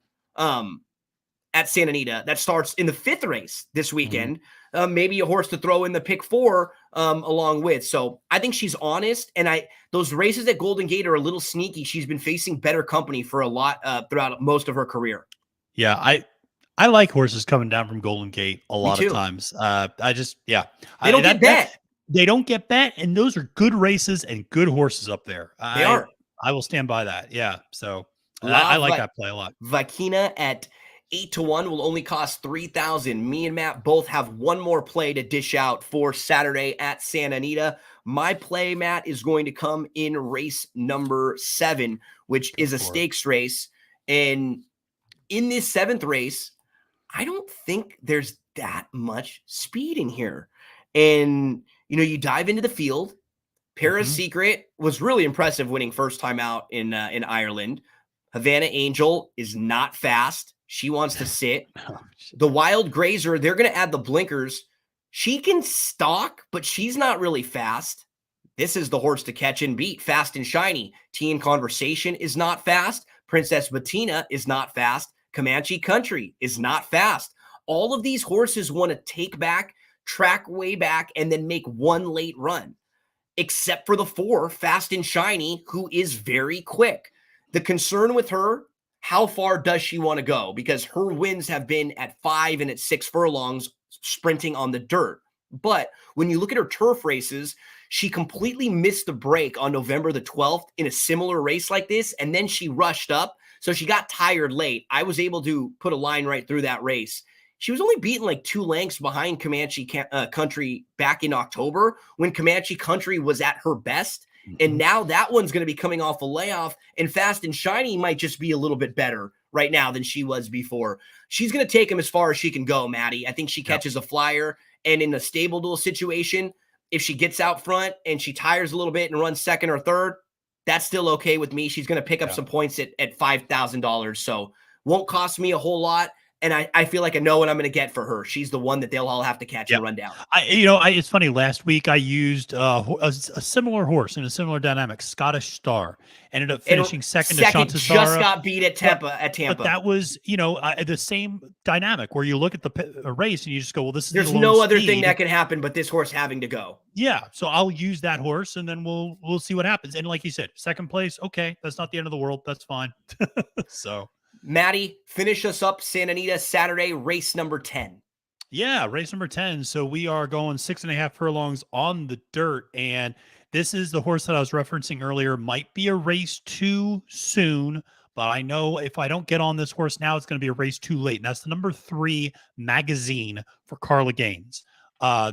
at Santa Anita that starts in the 5th race this weekend. Maybe a horse to throw in the pick 4 along with. So I think she's honest, and those races at Golden Gate are a little sneaky. She's been facing better company for a lot throughout most of her career. Yeah, I like horses coming down from Golden Gate a lot of times. They don't get bet. They don't get bet, and those are good races and good horses up there. They are. I will stand by that. Yeah, so I like that play a lot. Vikina at 8-1 will only cost $3,000. Me and Matt both have one more play to dish out for Saturday at Santa Anita. My play, Matt, is going to come in race number 7, which is a stakes race. And in this 7th race, I don't think there's that much speed in here. And, you dive into the field. Paris Secret was really impressive winning first time out in Ireland. Havana Angel is not fast. She wants to sit. The Wild Grazer, they're going to add the blinkers. She can stalk, but she's not really fast. This is the horse to catch and beat. Fast and Shiny. Tea and Conversation is not fast. Princess Bettina is not fast. Comanche Country is not fast. All of these horses want to take back, track way back, and then make one late run, except for the 4, Fast and Shiny, who is very quick. The concern with her, how far does she want to go? Because her wins have been at 5 and at 6 furlongs sprinting on the dirt. But when you look at her turf races, she completely missed the break on November the 12th in a similar race like this, and then she rushed up. So she got tired late. I was able to put a line right through that race. She was only beaten like 2 lengths behind Comanche Country back in October when Comanche Country was at her best. And now that one's going to be coming off a layoff, and Fast and Shiny might just be a little bit better right now than she was before. She's going to take him as far as she can go, Maddie. I think she catches a flyer, and in a stable duel situation, if she gets out front and she tires a little bit and runs 2nd or 3rd, That's still okay with me. She's going to pick up some points at $5,000. So won't cost me a whole lot. And I feel like I know what I'm going to get for her. She's the one that they'll all have to catch and run down. It's funny. Last week I used a similar horse in a similar dynamic, Scottish Star. Ended up finishing second to Shantazara. Just got beat at Tampa. But that was, the same dynamic where you look at the race and you just go, well, this is there's no other thing that can happen but this horse having to go. Yeah, so I'll use that horse and then we'll see what happens. And like you said, second place, okay, that's not the end of the world. That's fine. So. Maddie, finish us up Santa Anita Saturday, race number 10. Yeah, race number 10. So we are going 6.5 furlongs on the dirt. And this is the horse that I was referencing earlier. Might be a race too soon, but I know if I don't get on this horse now, it's going to be a race too late. And that's the number 3 Magazine for Carla Gaines.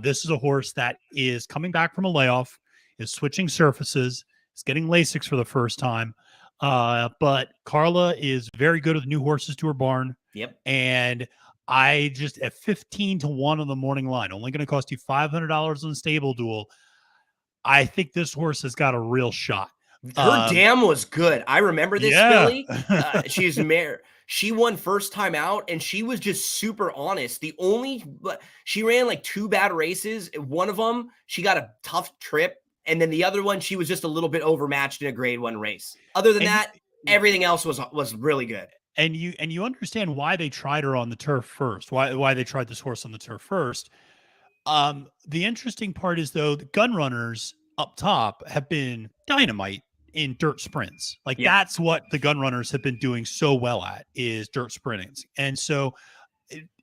This is a horse that is coming back from a layoff, is switching surfaces, is getting Lasix for the first time. But Carla is very good with new horses to her barn. Yep. And I just at 15-1 on the morning line, only going to cost you $500 on Stable Duel. I think this horse has got a real shot. Her dam was good. I remember this filly. She's mare. She won first time out, and she was just super honest. She ran like 2 bad races. One of them, she got a tough trip. And then the other one, she was just a little bit overmatched in a grade 1 race. Other than that, everything else was really good. And you understand why they tried her on the turf first, why they tried this horse on the turf first. The interesting part is, though, the gun runners up top have been dynamite in dirt sprints. That's what the gun runners have been doing so well at, is dirt sprinting. And so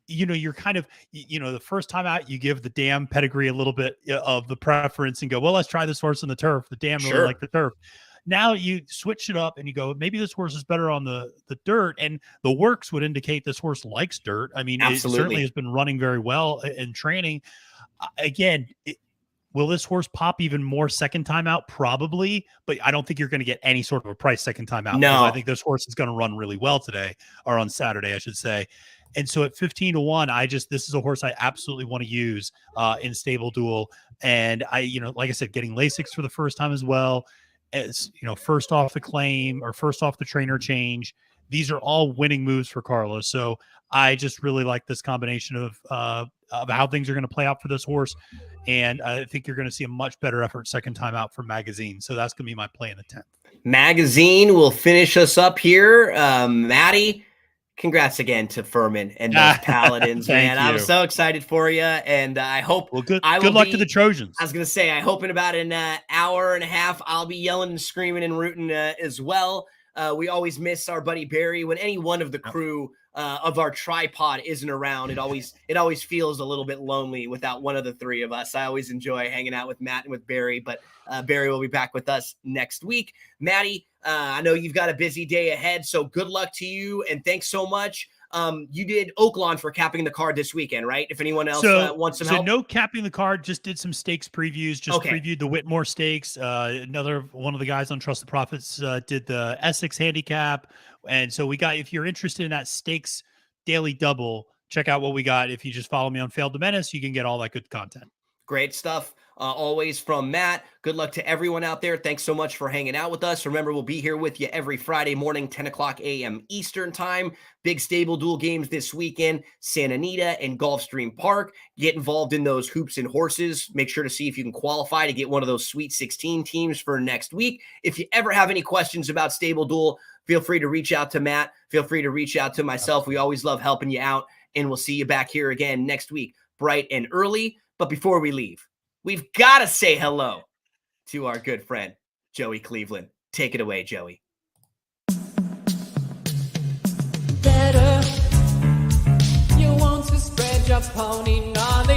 you're kind of, the first time out, you give the dam pedigree a little bit of the preference and go, well, let's try this horse on the turf. The dam really like the turf. Now you switch it up and you go, maybe this horse is better on the dirt. And the works would indicate this horse likes dirt. I mean, It certainly has been running very well in training. Again, will this horse pop even more second time out? Probably, but I don't think you're going to get any sort of a price second time out. No, I think this horse is going to run really well today, or on Saturday, I should say. And so at 15-1, this is a horse I absolutely want to use in Stable Duel. And like I said, getting Lasix for the first time as well, as first off the claim or first off the trainer change. These are all winning moves for Carla. So I just really like this combination of how things are going to play out for this horse. And I think you're going to see a much better effort second time out for Magazine. So that's going to be my play in the 10th. Magazine will finish us up here. Maddie, congrats again to Furman and those Paladins, man. I'm so excited for you, and I hope. Well, good luck to the Trojans. I was gonna say, I hope in about an hour and a half, I'll be yelling and screaming and rooting as well. We always miss our buddy Barry when any one of the crew of our tripod isn't around. It always feels a little bit lonely without one of the 3 of us. I always enjoy hanging out with Matt and with Barry, but Barry will be back with us next week. Maddie, I know you've got a busy day ahead, so good luck to you, and thanks so much. You did Oaklawn for capping the card this weekend, right? If anyone else wants some help. So no capping the card, just did some stakes previews, previewed the Whitmore Stakes. Another one of the guys on Trust the Profits did the Essex handicap. And so we got, if you're interested in that stakes daily double, check out what we got. If you just follow me on Failed to Menace, you can get all that good content. Great stuff. Always from Matt. Good luck to everyone out there. Thanks so much for hanging out with us. Remember, we'll be here with you every Friday morning, 10 o'clock a.m. Eastern time. Big Stable Duel games this weekend, Santa Anita and Gulfstream Park. Get involved in those hoops and horses. Make sure to see if you can qualify to get one of those Sweet 16 teams for next week. If you ever have any questions about Stable Duel, feel free to reach out to Matt. Feel free to reach out to myself. We always love helping you out, and we'll see you back here again next week, bright and early. But before we leave, we've got to say hello to our good friend, Joey Cleveland. Take it away, Joey. Better, you want to spread your pony on the